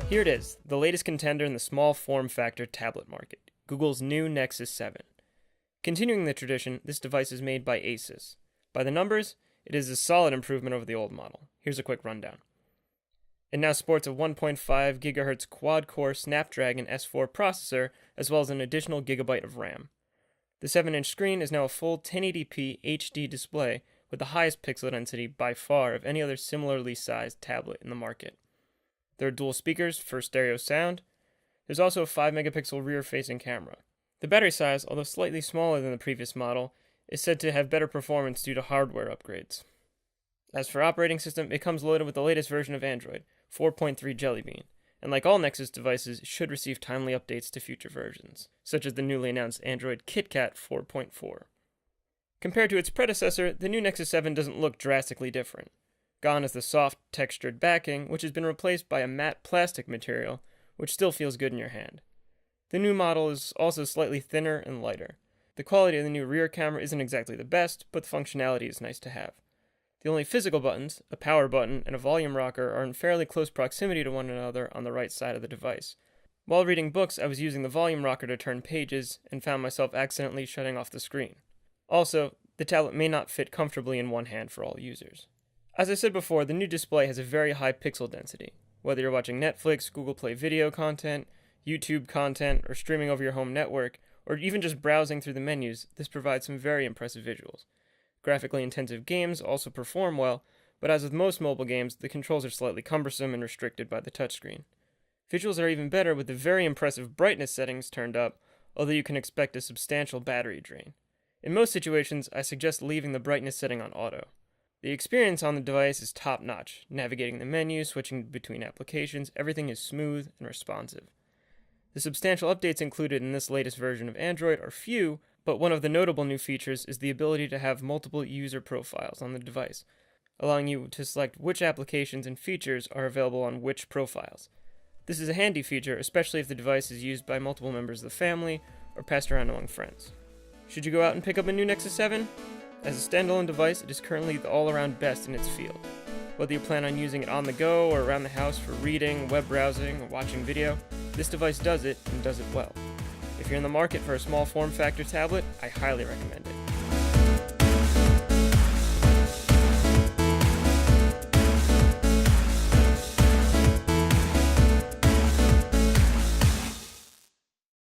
Here it is, the latest contender in the small form factor tablet market, Google's new Nexus 7. Continuing the tradition, this device is made by ASUS. By the numbers, it is a solid improvement over the old model. Here's a quick rundown. It now sports a 1.5 GHz quad-core Snapdragon S4 processor, as well as an additional gigabyte of RAM. The 7-inch screen is now a full 1080p HD display with the highest pixel density by far of any other similarly sized tablet in the market. There are dual speakers for stereo sound. There's also a 5-megapixel rear-facing camera. The battery size, although slightly smaller than the previous model, is said to have better performance due to hardware upgrades. As for operating system, it comes loaded with the latest version of Android, 4.3 Jelly Bean, and like all Nexus devices, should receive timely updates to future versions, such as the newly announced Android KitKat 4.4. Compared to its predecessor, the new Nexus 7 doesn't look drastically different. Gone is the soft, textured backing, which has been replaced by a matte plastic material, which still feels good in your hand. The new model is also slightly thinner and lighter. The quality of the new rear camera isn't exactly the best, but the functionality is nice to have. The only physical buttons, a power button and a volume rocker, are in fairly close proximity to one another on the right side of the device. While reading books, I was using the volume rocker to turn pages and found myself accidentally shutting off the screen. Also, the tablet may not fit comfortably in one hand for all users. As I said before, the new display has a very high pixel density. Whether you're watching Netflix, Google Play video content, YouTube content, or streaming over your home network, or even just browsing through the menus, this provides some very impressive visuals. Graphically intensive games also perform well, but as with most mobile games, the controls are slightly cumbersome and restricted by the touchscreen. Visuals are even better with the very impressive brightness settings turned up, although you can expect a substantial battery drain. In most situations, I suggest leaving the brightness setting on auto. The experience on the device is top-notch. Navigating the menu, switching between applications, everything is smooth and responsive. The substantial updates included in this latest version of Android are few, but one of the notable new features is the ability to have multiple user profiles on the device, allowing you to select which applications and features are available on which profiles. This is a handy feature, especially if the device is used by multiple members of the family or passed around among friends. Should you go out and pick up a new Nexus 7? As a standalone device, it is currently the all-around best in its field. Whether you plan on using it on the go or around the house for reading, web browsing, or watching video, this device does it and does it well. If you're in the market for a small form factor tablet, I highly recommend it.